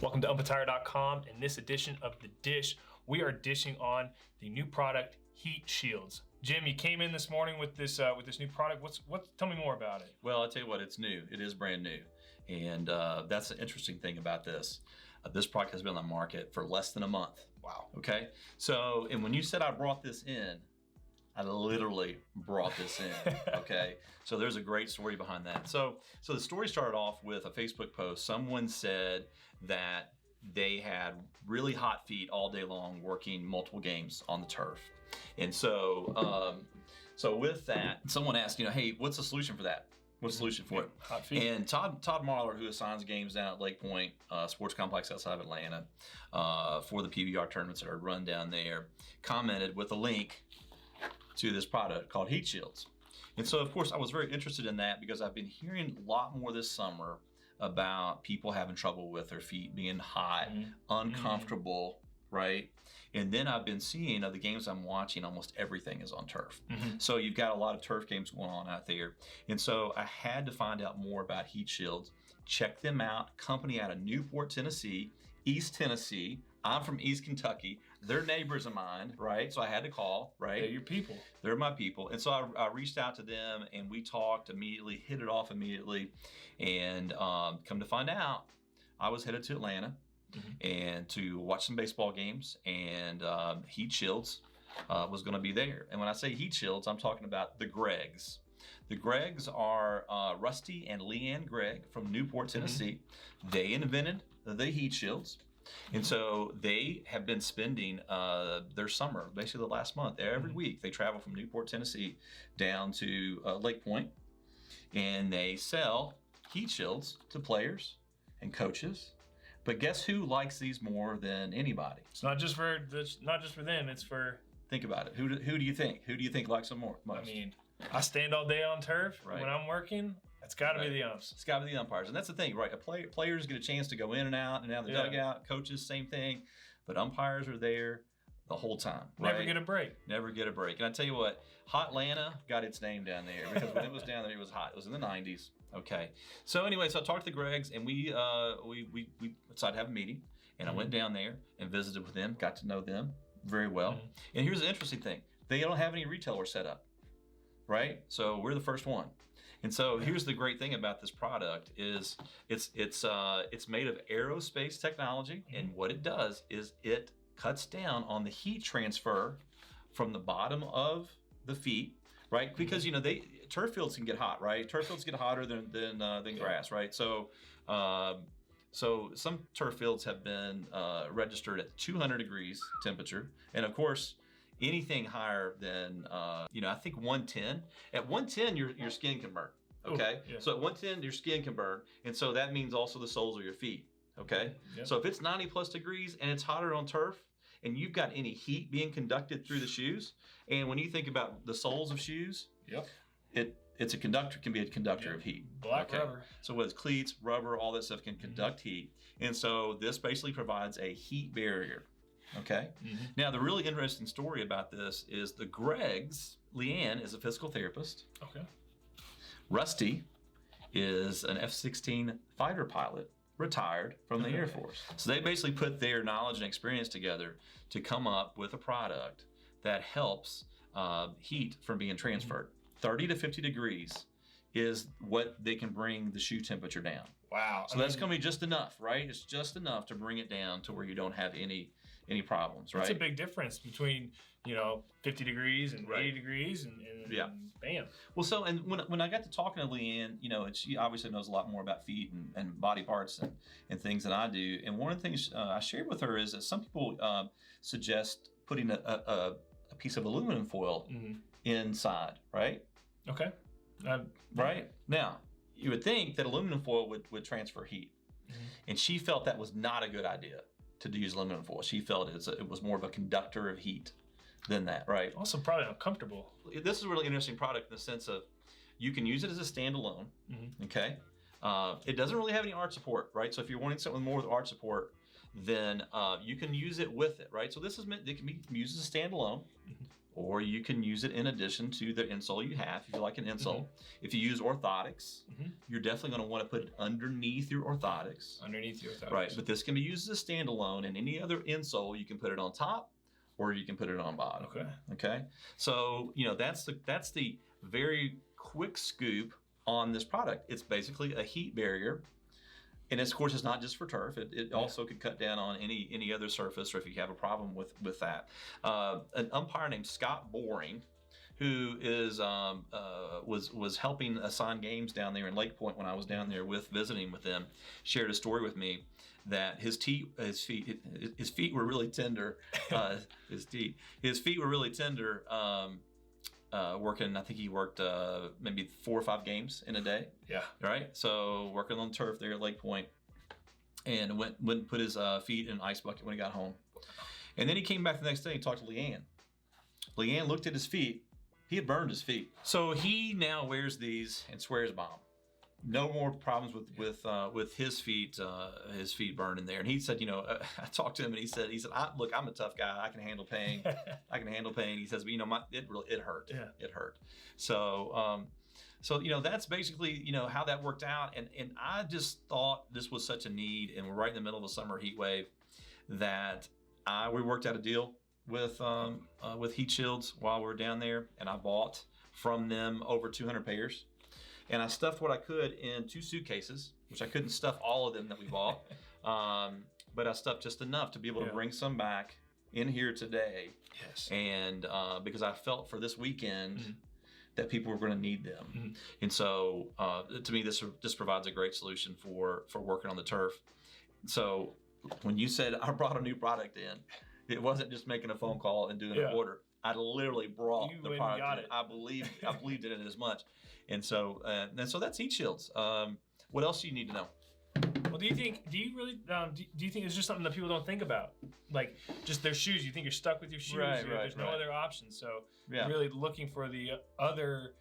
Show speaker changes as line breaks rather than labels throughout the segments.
Welcome to UmpATire.com. In this edition of The Dish, we are dishing on the new product, Heat Shields. Jim, you came in this morning with this new product. Tell me more about it.
Well, I'll tell you what, it's new. It is brand new. And that's the interesting thing about this. This product has been on the market for less than a month.
Wow.
Okay. So, and when you said I brought this in, I literally brought this in, okay? So there's a great story behind that. So the story started off with a Facebook post. Someone said that they had really hot feet all day long working multiple games on the turf. And so with that, someone asked, hey, what's the solution for that? What's the solution for it?
Hot feet.
And Todd Marler, who assigns games down at Lake Point Sports Complex outside of Atlanta for the PBR tournaments that are run down there, commented with a link to this product called Heat Shields. And so, of course, I was very interested in that because I've been hearing a lot more this summer about people having trouble with their feet being hot, uncomfortable, right? And then I've been seeing of the games I'm watching, almost everything is on turf. So you've got a lot of turf games going on out there. And so I had to find out more about Heat Shields, check them out, company out of Newport, Tennessee, East Tennessee. I'm from East Kentucky. They're neighbors of mine, right? So I had to call, right?
They're your people.
They're my people. And so I reached out to them and we talked immediately, hit it off immediately. And come to find out, I was headed to Atlanta and to watch some baseball games, and Heat Shields was going to be there. And when I say Heat Shields, I'm talking about the Greggs. The Greggs are Rusty and Leanne Gregg from Newport, Tennessee. They invented the Heat Shields. And so they have been spending their summer, basically the last month, every week. They travel from Newport, Tennessee down to Lake Point, and they sell Heat Shields to players and coaches. But guess who likes these more than anybody?
It's not just for them. It's for.
Think about it. Who do you think? Who do you think likes them most?
I mean, I stand all day on turf when I'm working. It's got to be the umps.
It's got to be the umpires, and that's the thing, right? Players get a chance to go in and out of the dugout. Coaches, same thing, but umpires are there the whole time. Right?
Never get a break.
Never get a break. And I tell you what, Hot Atlanta got its name down there because when it was down there, it was hot. It was in the 90s. Okay. So anyway, so I talked to the Greggs, and we decided to have a meeting, and I went down there and visited with them, got to know them very well. And here's the interesting thing: they don't have any retailers set up. Right? So we're the first one. And so here's the great thing about this product is it's made of aerospace technology, and what it does is it cuts down on the heat transfer from the bottom of the feet, right? Because turf fields can get hot, right? Turf fields get hotter than grass, right? So some turf fields have been registered at 200 degrees temperature, and of course anything higher than, I think 110. At 110, your skin can burn, okay?
Ooh, yeah.
So at 110, your skin can burn, and so that means also the soles of your feet, okay?
Yep.
So if it's 90 plus degrees and it's hotter on turf, and you've got any heat being conducted through the shoes, and when you think about the soles of shoes, it's a conductor, can be a conductor of heat.
Black rubber.
So whether it's cleats, rubber, all that stuff can conduct heat. And so this basically provides a heat barrier. Okay. Now, the really interesting story about this is the Greggs, Leanne is a physical therapist.
Okay.
Rusty is an F-16 fighter pilot, retired from the Air Force. So they basically put their knowledge and experience together to come up with a product that helps heat from being transferred. 30 to 50 degrees is what they can bring the shoe temperature down.
Wow.
So that's going to be just enough, right? It's just enough to bring it down to where you don't have any problems, right?
That's a big difference between, 50 degrees and 80 degrees and bam.
Well, so, and when I got to talking to Leanne, she obviously knows a lot more about feet and body parts and things than I do. And one of the things I shared with her is that some people suggest putting a piece of aluminum foil inside, right?
Okay.
Right? Now, you would think that aluminum foil would transfer heat. And she felt that was not a good idea to use aluminum foil. She felt it was more of a conductor of heat than that, right?
Also probably uncomfortable.
This is a really interesting product in the sense of you can use it as a standalone, okay? It doesn't really have any arch support, right? So if you're wanting something more with arch support, then you can use it with it, right? So this is meant, it can be used as a standalone, or you can use it in addition to the insole you have if you like an insole. If you use orthotics, you're definitely going to want to put it underneath your orthotics.
Underneath your orthotics.
Right, but this can be used as a standalone, and any other insole you can put it on top or you can put it on bottom. Okay. So, that's the very quick scoop on this product. It's basically a heat barrier. And of course, it's not just for turf. It also could cut down on any other surface, or if you have a problem with that. An umpire named Scott Boring, who is was helping assign games down there in Lake Point when I was down there visiting with them, shared a story with me that his feet were really tender. His feet were really tender. Working, I think he worked maybe 4 or 5 games in a day.
Yeah.
Right. So working on turf there at Lake Point, and went and put his feet in an ice bucket when he got home. And then he came back the next day and talked to Leanne. Leanne looked at his feet. He had burned his feet. So he now wears these and swears by them. No more problems with his feet burning there. And he said, I talked to him and he said, look, I'm a tough guy. I can handle pain. He says, but it hurt.
Yeah.
It hurt. So that's basically, how that worked out. And I just thought this was such a need, and we're right in the middle of a summer heat wave, that we worked out a deal with Heat Shields while we were down there, and I bought from them over 200 pairs. And I stuffed what I could in 2 suitcases, which I couldn't stuff all of them that we bought. But I stuffed just enough to be able to bring some back in here today.
Yes.
And because I felt for this weekend that people were going to need them. And so to me, this provides a great solution for working on the turf. So when you said I brought a new product in, it wasn't just making a phone call and doing an order. I literally brought the product
got
in.
it.
I believed in it as much. And so that's Heat Shields. What else do you need to know?
Well, do you think it's just something that people don't think about? Like just their shoes. You think you're stuck with your shoes. There's no other option. So really looking for the other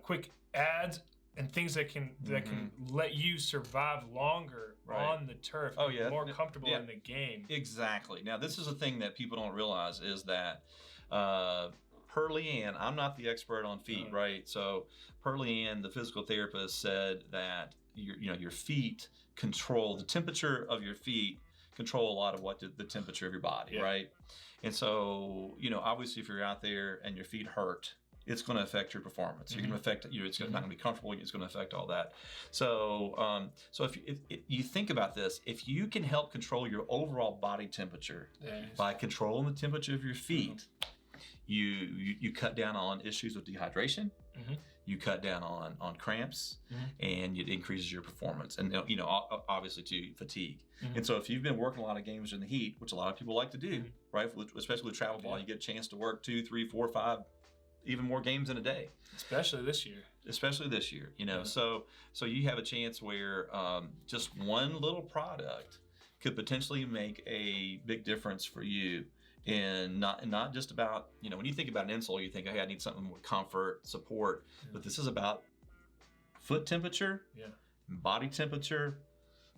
quick ads and things that can let you survive longer on the turf. More comfortable in the game.
Exactly. Now, this is a thing that people don't realize is that per Leanne, I'm not the expert on feet, right? So per Leanne, the physical therapist, said that your feet control the temperature of your feet, control a lot of the temperature of your body, right? And so, obviously, if you're out there and your feet hurt, it's going to affect your performance. You're going to affect it's not going to be comfortable. It's going to affect all that. So, if you think about this, if you can help control your overall body temperature by controlling the temperature of your feet, you cut down on issues with dehydration. You cut down on cramps, and it increases your performance, and obviously to fatigue. And so if you've been working a lot of games in the heat, which a lot of people like to do, right? Especially with travel ball, you get a chance to work 2, 3, 4, 5, even more games in a day.
Especially this year.
So you have a chance where just one little product could potentially make a big difference for you. And not just about, when you think about an insole, you think, hey, I need something with comfort, support. But this is about foot temperature, body temperature,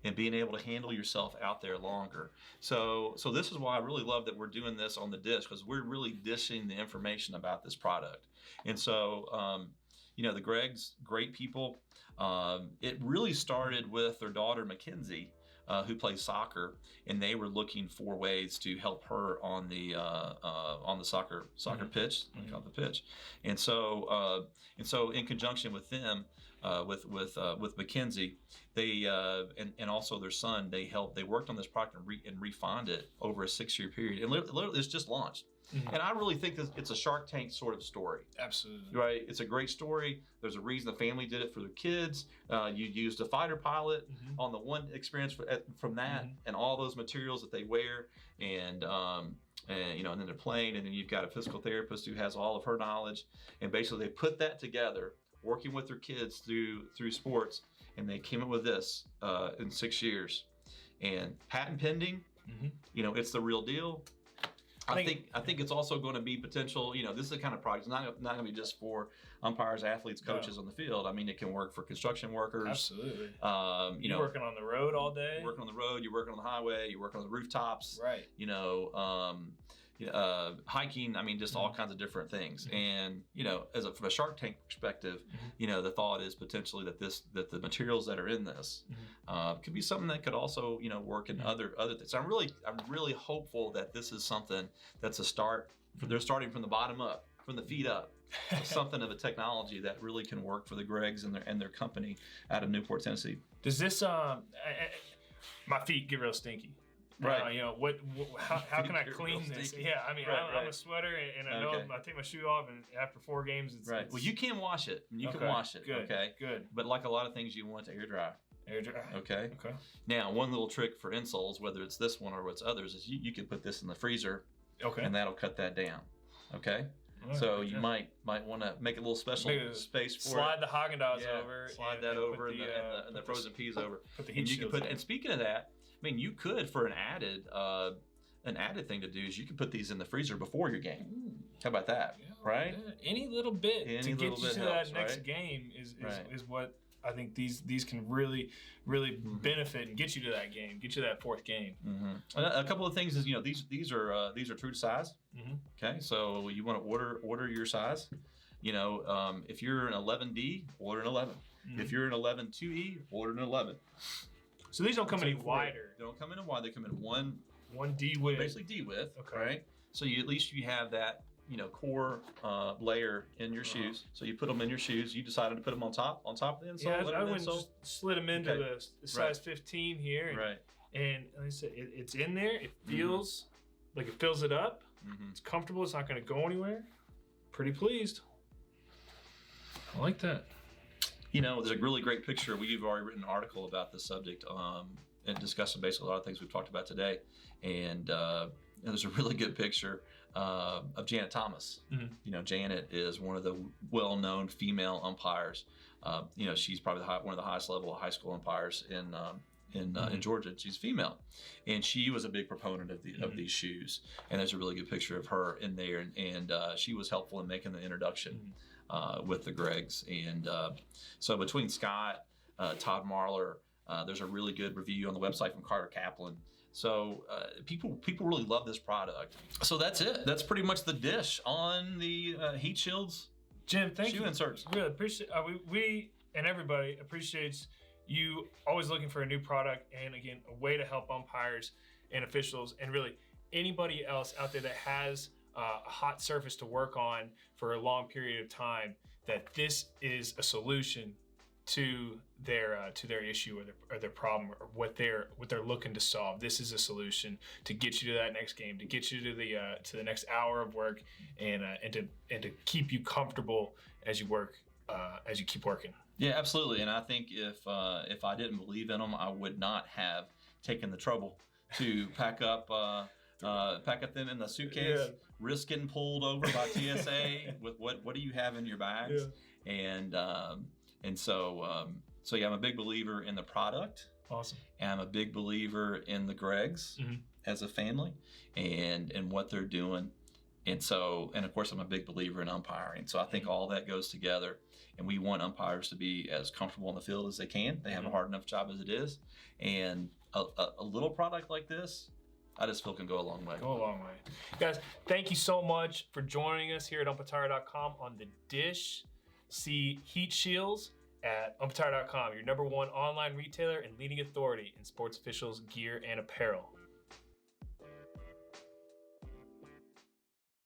and being able to handle yourself out there longer. So this is why I really love that we're doing this on the dish, because we're really dishing the information about this product. And so, the Greg's great people. It really started with their daughter, Mackenzie, who plays soccer, and they were looking for ways to help her on the soccer pitch, we call it the pitch, and so in conjunction with them, with Mackenzie, they and also their son, they worked on this product and refined it over a 6-year period, and literally it's just launched. And I really think that it's a Shark Tank sort of story.
Absolutely.
Right? It's a great story. There's a reason the family did it for their kids. You used a fighter pilot on the one experience from that, and all those materials that they wear, and then they're playing, and then you've got a physical therapist who has all of her knowledge, and basically they put that together, working with their kids through sports, and they came up with this in 6 years, and patent pending. It's the real deal. I think it's also going to be potential. This is the kind of product. It's not going to be just for umpires, athletes, coaches on the field. I mean, it can work for construction workers.
Absolutely. You're working on the road all day.
Working on the road. You're working on the highway. You're working on the rooftops.
Right.
hiking. I mean, just all kinds of different things. And from a Shark Tank perspective, the thought is potentially that the materials that are in this could be something that could also work in other things. So I'm really hopeful that this is something that's a start. They're starting from the bottom up, from the feet up. Something of a technology that really can work for the Greggs and their company out of Newport, Tennessee.
Does this my feet get real stinky?
Right.
How can I clean this? Yeah, I mean, I'm a sweater, and I know I take my shoe off, and after 4 games, it's
right. Well, you can wash it. You can wash it.
Good.
Okay.
Good.
But like a lot of things, you want it to air dry.
Air dry.
Okay.
Okay.
Now, one little trick for insoles, whether it's this one or it's others, is you can put this in the freezer.
Okay.
And that'll cut that down. Okay. Right, so you might want to make a little special space for
slide the Haagen-Dazs over.
Slide that over and the frozen peas over.
Put the heat shields
and speaking of that, I mean, you could, for an added thing to do is you can put these in the freezer before your game. Ooh. How about that?
Yeah,
right?
Yeah. Any little bit to get you to that next game is what I think these can really benefit and get you to that game, get you to that 4th game.
A couple of things is these are true to size. Okay, so you want to order your size. If you're an 11D, order an 11. If you're an 11-2E, order an 11.
So these don't come any wider.
They don't come in wide. They come in one
D width.
Basically D width.
Okay.
Right. So at least you have that core layer in your shoes. So you put them in your shoes. You decided to put them on top of the insole.
Yeah, I went and just slid them into the size 15 here. And like I said, it's in there. It feels like it fills it up. It's comfortable. It's not going to go anywhere. Pretty pleased. I like that.
There's a really great picture. We've already written an article about this subject and discussing basically a lot of things we've talked about today. And there's a really good picture of Janet Thomas. Janet is one of the well-known female umpires. She's probably one of the highest level high school umpires in Georgia. She's female, and she was a big proponent of these shoes. And there's a really good picture of her in there, and she was helpful in making the introduction with the Greggs. And so between Scott, Todd Marler, there's a really good review on the website from Carter Kaplan. So people really love this product. So that's it. That's pretty much the dish on the heat shields.
Jim, thank you.
Shoe inserts.
Really appreciate. We and everybody appreciates you always looking for a new product, and again, a way to help umpires and officials, and really anybody else out there that has a hot surface to work on for a long period of time. That this is a solution to their issue or their problem or what they're looking to solve. This is a solution to get you to that next game, to get you to the next hour of work, and to keep you comfortable as you work, as you keep working.
Yeah, absolutely. And I think if I didn't believe in them, I would not have taken the trouble to pack up them in the suitcase, risk getting pulled over by TSA with what do you have in your bags, and so yeah, I'm a big believer in the product.
Awesome.
And I'm a big believer in the Greggs as a family and what they're doing. And of course, I'm a big believer in umpiring. So I think all that goes together. And we want umpires to be as comfortable on the field as they can. They have a hard enough job as it is. And a little product like this, I just feel can go a long way.
Go a long way. Guys, thank you so much for joining us here at umpatire.com on the dish. See heat shields at umpatire.com, your #1 online retailer and leading authority in sports officials, gear, and apparel.